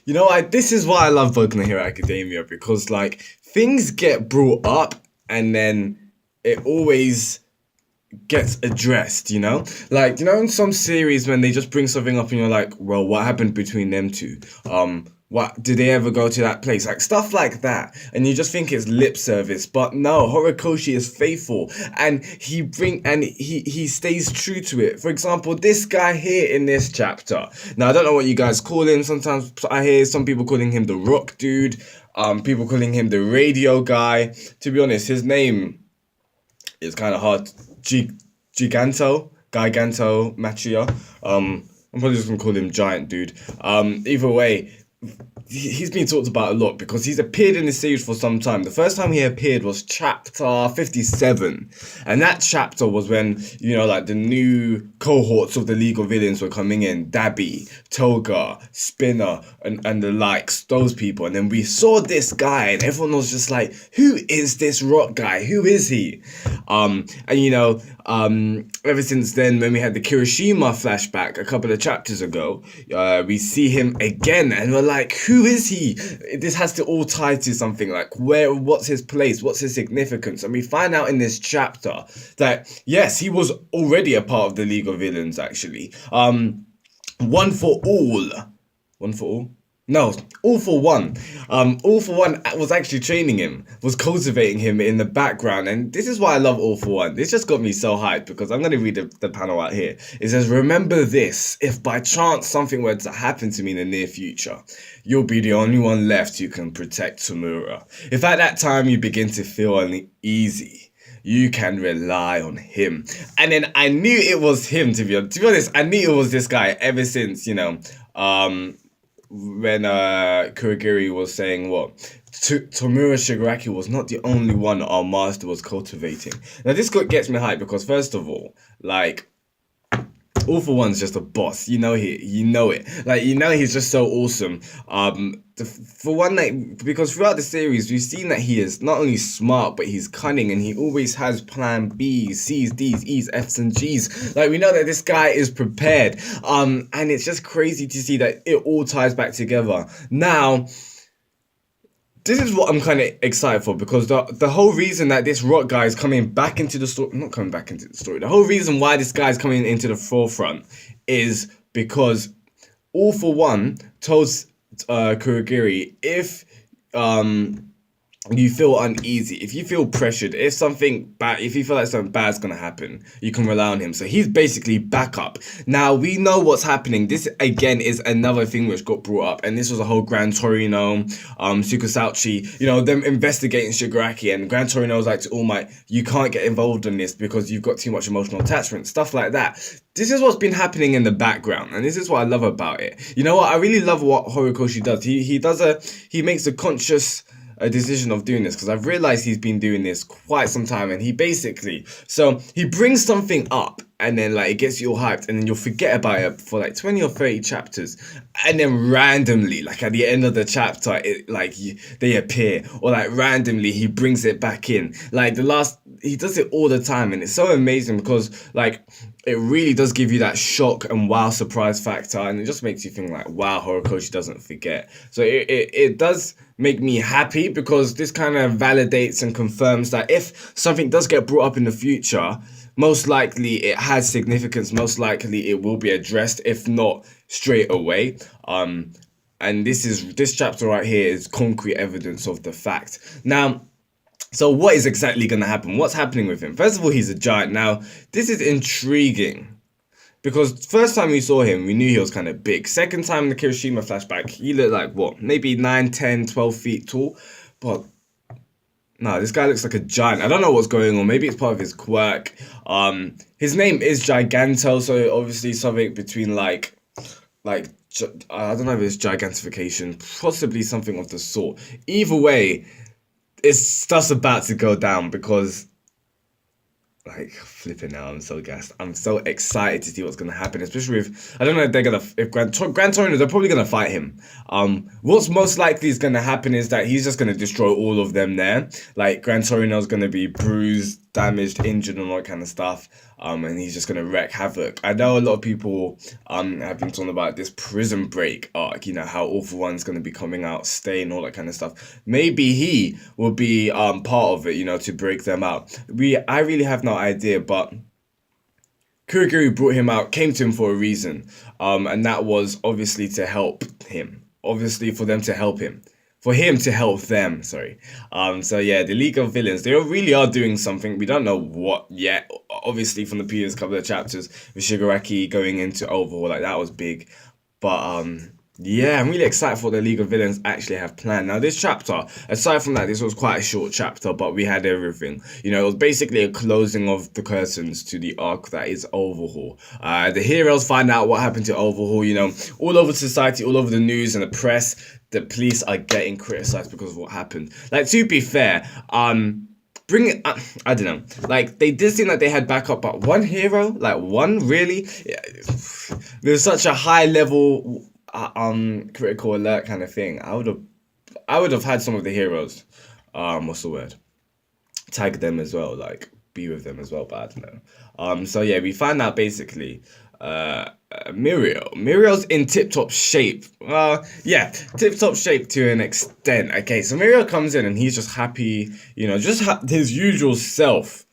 You know, this is why I love Boku no Hero Academia, because like things get brought up and then it always gets addressed, you know? Like, you know, in some series when they just bring something up and you're like, well, what happened between them two? What did they ever go to that place? Like stuff like that. And you just think it's lip service. But no, Horikoshi is faithful and he stays true to it. For example, this guy here in this chapter. Now I don't know what you guys call him. Sometimes I hear some people calling him the rock dude, people calling him the radio guy. To be honest, his name is kind of hard. Giganto Machia. I'm probably just gonna call him Giant Dude. Either way, he's been talked about a lot because he's appeared in this series for some time. The first time he appeared was chapter 57, and that chapter was when, you know, like the new cohorts of the League of Villains were coming in: Dabby, Toga, Spinner, and the likes, those people. And then we saw this guy, and everyone was just like, "Who is this rock guy? Who is he?" And you know, ever since then, when we had the Kirishima flashback a couple of chapters ago, we see him again, and we're like, who is he? This has to all tie to something. Like, what's his place? What's his significance? And we find out in this chapter that yes, he was already a part of the League of Villains. Actually, one for all, one for all. No, All for One. All for One was actually training him, was cultivating him in the background, and this is why I love All for One. This just got me so hyped because I'm gonna read the panel out here. It says, "Remember this: if by chance something were to happen to me in the near future, you'll be the only one left who can protect Tamura. If at that time you begin to feel uneasy, you can rely on him." And then I knew it was him. To be honest, I knew it was this guy ever since, you know, when Kurogiri was saying what Tomura Shigaraki was not the only one our master was cultivating. Now this gets me hyped because first of all, like, All for One's just a boss. You know it. Like, you know, he's just so awesome. For one night, because throughout the series we've seen that he is not only smart but he's cunning, and he always has plan B's, C's, D's, E's, F's, and G's. Like, we know that this guy is prepared. And it's just crazy to see that it all ties back together. Now, this is what I'm kind of excited for, because the whole reason that this rock guy is coming back into the story, not coming back into the story, the whole reason why this guy is coming into the forefront is because All for One told Kurogiri, if you feel uneasy, if you feel pressured, if you feel like something bad's gonna happen, you can rely on him. So he's basically backup. Now we know what's happening. This again is another thing which got brought up, and this was a whole Gran Torino, Sukusauchi, you know, them investigating Shigaraki, and Gran Torino was like to All Might, you can't get involved in this because you've got too much emotional attachment, stuff like that. This is what's been happening in the background, and this is what I love about it. You know what? I really love what Horikoshi does. He makes a conscious decision of doing this, because I've realized he's been doing this quite some time, and he brings something up, and then like it gets you all hyped, and then you'll forget about it for like 20 or 30 chapters, and then randomly, like at the end of the chapter, they appear, or like randomly he brings it back in. Like he does it all the time, and it's so amazing because like it really does give you that shock and wow surprise factor, and it just makes you think like, wow, Horikoshi doesn't forget. So it does make me happy, because this kind of validates and confirms that if something does get brought up in the future, most likely it has significance, most likely it will be addressed, if not straight away. And this chapter right here is concrete evidence of the fact. Now, so what is exactly going to happen? What's happening with him? First of all, he's a giant. Now, this is intriguing, because first time we saw him, we knew he was kind of big. Second time in the Kirishima flashback, he looked like, what, maybe 9, 10, 12 feet tall. But no, this guy looks like a giant. I don't know what's going on. Maybe it's part of his quirk. His name is Giganto, so obviously something between like I don't know if it's gigantification, possibly something of the sort. Either way, it's stuff's about to go down, because like, flipping out, I'm so gassed. I'm so excited to see what's gonna happen, especially if I don't know if Gran Torino, they're probably gonna fight him. What's most likely is gonna happen is that he's just gonna destroy all of them there. Like, Gran Torino's gonna be bruised, damaged, injured, and all that kind of stuff. And he's just gonna wreak havoc. I know a lot of people have been talking about this prison break arc. You know how Awful One's gonna be coming out, staying, all that kind of stuff. Maybe he will be part of it. You know, to break them out. I really have no idea, but Kurogiri brought him out, came to him for a reason, and that was obviously to help him. Obviously, for them to help him. For him to help them, sorry. So yeah, the League of Villains, they really are doing something. We don't know what yet. Obviously, from the previous couple of chapters, with Shigaraki going into Overhaul, like that was big. But yeah, I'm really excited for the League of Villains actually have planned. Now, this chapter, aside from that, this was quite a short chapter, but we had everything. You know, it was basically a closing of the curtains to the arc that is Overhaul. The heroes find out what happened to Overhaul, you know, all over society, all over the news and the press. The police are getting criticized because of what happened. Like, to be fair, bring it, I don't know, like, they did seem like they had backup, but one hero, like, one, really? Yeah, there's such a high level critical alert kind of thing. I would have had some of the heroes, what's the word, tag them as well, like be with them as well, but I don't know. So yeah, we find out basically Muriel's in tip-top shape. Yeah, tip-top shape to an extent. Okay, so Muriel comes in and he's just happy, you know, just his usual self.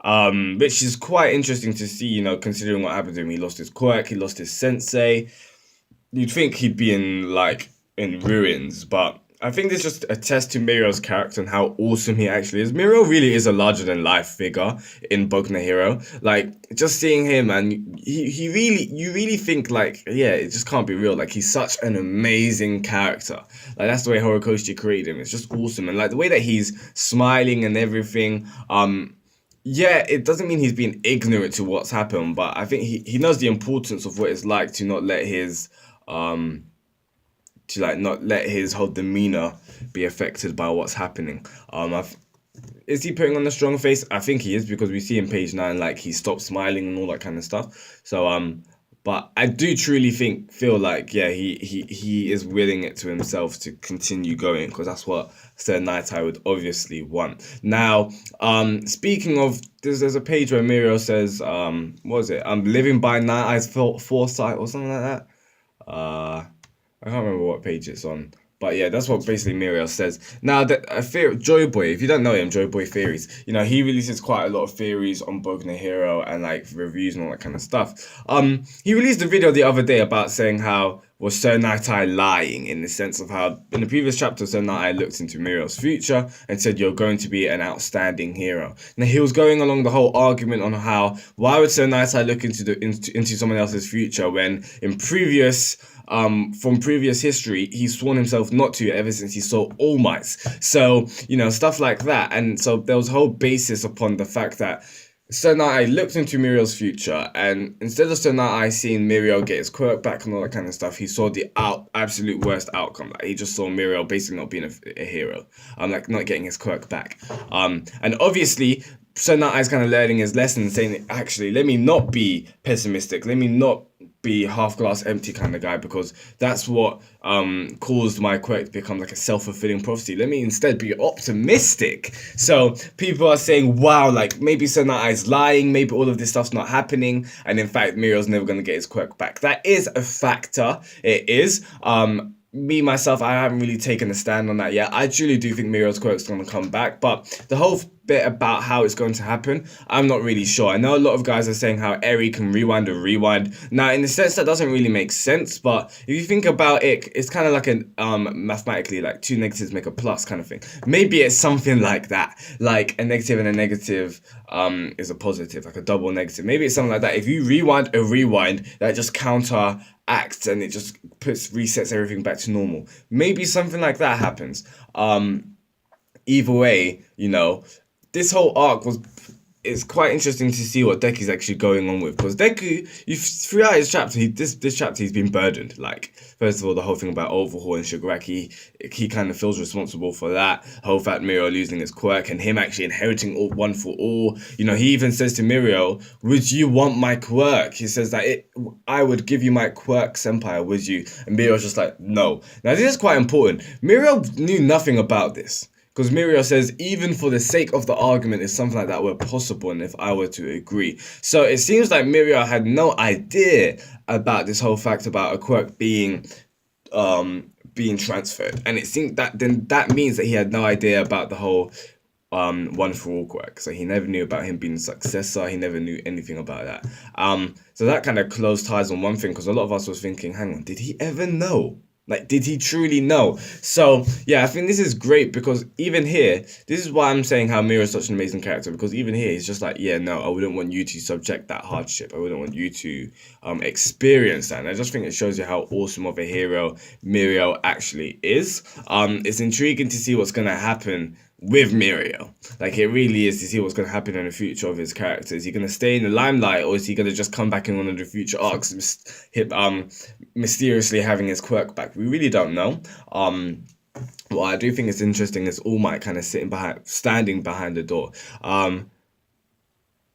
Which is quite interesting to see, you know, considering what happened to him. He lost his quirk, he lost his sensei. You'd think he'd be in ruins, but I think this is just a test to Muriel's character and how awesome he actually is. Muriel really is a larger than life figure in Boku no Hero. Like, just seeing him, and you really think, like, yeah, it just can't be real. Like, he's such an amazing character. Like, that's the way Horikoshi created him. It's just awesome. And like the way that he's smiling and everything, yeah, it doesn't mean he's being ignorant to what's happened, but I think he knows the importance of what it's like to not let his not let his whole demeanor be affected by what's happening. Is he putting on a strong face? I think he is, because we see in page 9, like, he stopped smiling and all that kind of stuff. So but I do truly feel like, yeah, he is willing it to himself to continue going, because that's what Sir Nightai would obviously want. Now, speaking of, there's a page where Muriel says, what was it? I'm living by Nightai's foresight or something like that. I can't remember what page it's on. But yeah, that's what basically Muriel says. Now, Joy Boy, if you don't know him, Joy Boy Theories, you know, he releases quite a lot of theories on Boku no Hero and like reviews and all that kind of stuff. He released a video the other day about saying how was Sir Nightai lying, in the sense of how in the previous chapter Sir Nightai looked into Muriel's future and said, you're going to be an outstanding hero. Now, he was going along the whole argument on how, why would Sir Nightai look into someone else's future when in from previous history, he's sworn himself not to ever since he saw All Mights. So, you know, stuff like that. And so there was a whole basis upon the fact that Sir Nightai looked into Muriel's future, and instead of Sir Nightai seeing Muriel get his quirk back and all that kind of stuff, he saw the absolute worst outcome. Like, he just saw Muriel basically not being a hero. Like, not getting his quirk back. And obviously, Sir Nightai kind of learning his lesson and saying, actually, let me not be pessimistic. Let me not be half glass empty kind of guy, because that's what caused my quirk to become like a self-fulfilling prophecy. Let me instead be optimistic. So people are saying, wow, like maybe Sir Nightai lying, maybe all of this stuff's not happening, and in fact Muriel's never going to get his quirk back. That is a factor. It is. Me, myself, I haven't really taken a stand on that yet. I truly do think Muriel's quirk's going to come back, but the whole bit about how it's going to happen, I'm not really sure. I know a lot of guys are saying how Eri can rewind or rewind. Now, in a sense, that doesn't really make sense, but if you think about it, it's kind of like an mathematically, like 2 negatives make a plus kind of thing. Maybe it's something like that, like a negative and a negative is a positive, like a double negative. Maybe it's something like that. If you rewind a rewind, that just counteracts and it just resets everything back to normal. Maybe something like that happens. Either way, you know, this whole arc it's quite interesting to see what Deku's actually going on with, because Deku, throughout his chapter, this chapter he's been burdened. Like, first of all, the whole thing about Overhaul and Shigaraki, he kind of feels responsible for that whole fact, Muriel losing his quirk and him actually inheriting One for All. You know, he even says to Muriel, would you want my quirk? He says that I would give you my quirk, senpai, would you? And Muriel's just like, no. Now, this is quite important. Muriel knew nothing about this. because Mirio says, even for the sake of the argument, if something like that were possible and if I were to agree. So it seems like Mirio had no idea about this whole fact about a quirk being transferred, and it seemed that then that means that he had no idea about the whole one for all quirk. So he never knew about him being a successor. He never knew anything about that. So that kind of closed ties on one thing, because a lot of us was thinking, hang on, did he ever know? Like, did he truly know? So, yeah, I think this is great, because even here, this is why I'm saying how Mira is such an amazing character, because even here, he's just like, yeah, no, I wouldn't want you to subject that hardship. I wouldn't want you to experience that. And I just think it shows you how awesome of a hero Mirio actually is. It's intriguing to see what's going to happen with Mirio. Like, it really is, to see what's going to happen in the future of his character. Is he going to stay in the limelight, or is he going to just come back in one of the future arcs, mysteriously having his quirk back? We really don't know. What I do think is interesting is All Might kind of standing behind the door.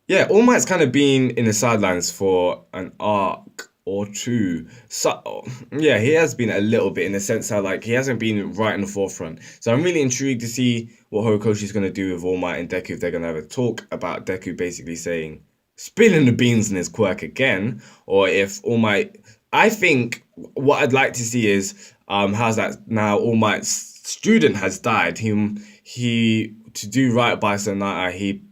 Yeah, All Might's kind of been in the sidelines for an arc or two. So yeah, he has been a little bit, in the sense that, like, he hasn't been right in the forefront. So I'm really intrigued to see what Horikoshi's going to do with All Might and Deku, if they're going to have a talk about Deku basically saying, spilling the beans in his quirk again, or if All Might... I think what I'd like to see is, how's that now All Might's student has died. He to do right by Sonata, he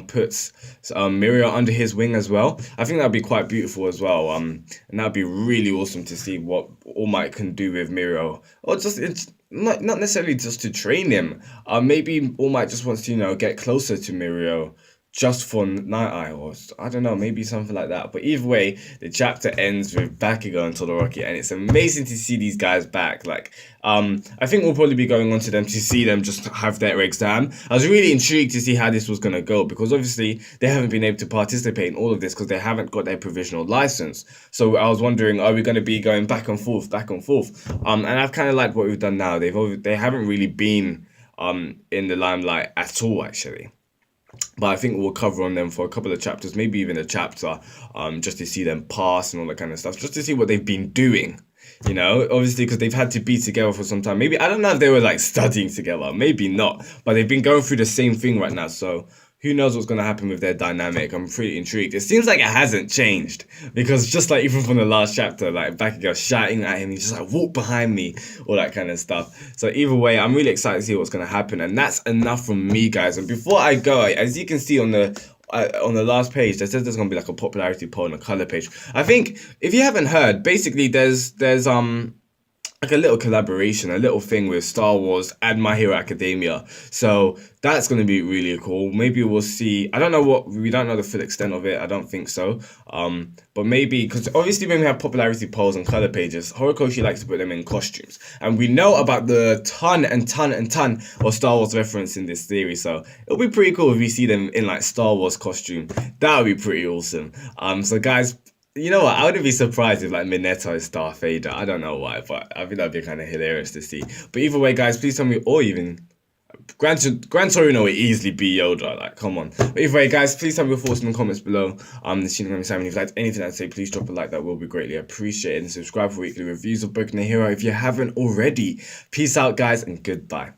puts Mirio under his wing as well. I think that'd be quite beautiful as well. And that'd be really awesome to see what All Might can do with Mirio, or just it's not necessarily just to train him. Maybe All Might just wants to, you know, get closer to Mirio, just for Night Eye, or I don't know, maybe something like that. But either way, the chapter ends with Bakugo and Todoroki, and it's amazing to see these guys back. Like, I think we'll probably be going on to them to see them just have their exam. I was really intrigued to see how this was going to go, because obviously they haven't been able to participate in all of this because they haven't got their provisional license. So I was wondering, are we going to be going back and forth? And I've kind of liked what we've done now. They haven't really been in the limelight at all, actually. But I think we'll cover on them for a couple of chapters, maybe even a chapter, just to see them pass and all that kind of stuff, just to see what they've been doing, you know, obviously, because they've had to be together for some time. Maybe, I don't know if they were, like, studying together, maybe not, but they've been going through the same thing right now, so who knows what's going to happen with their dynamic. I'm pretty intrigued. It seems like it hasn't changed, because just like even from the last chapter, like Bakugo shouting at him, he's just like, walk behind me, all that kind of stuff. So either way, I'm really excited to see what's going to happen, and that's enough from me, guys. And before I go, as you can see on the last page, there says there's going to be like a popularity poll on a color page. I think, if you haven't heard, basically there's like a little collaboration, a little thing with Star Wars and My Hero Academia. So that's going to be really cool. Maybe we'll see. We don't know the full extent of it. I don't think so. But maybe, because obviously when we have popularity polls and color pages, Horikoshi likes to put them in costumes. And we know about the ton of Star Wars reference in this series. So it'll be pretty cool if we see them in like Star Wars costume. That would be pretty awesome. So guys, you know what? I wouldn't be surprised if like Mineta is Darth Vader. I don't know why, but I think that'd be kind of hilarious to see. But either way, guys, please tell me, or even Gran Torino would easily be Yoda. Like, come on. But either way, guys, please tell me your thoughts in the comments below. If you'd like anything I'd say, please drop a like. That will be greatly appreciated. And subscribe for weekly reviews of Boku no Hero if you haven't already. Peace out, guys, and goodbye.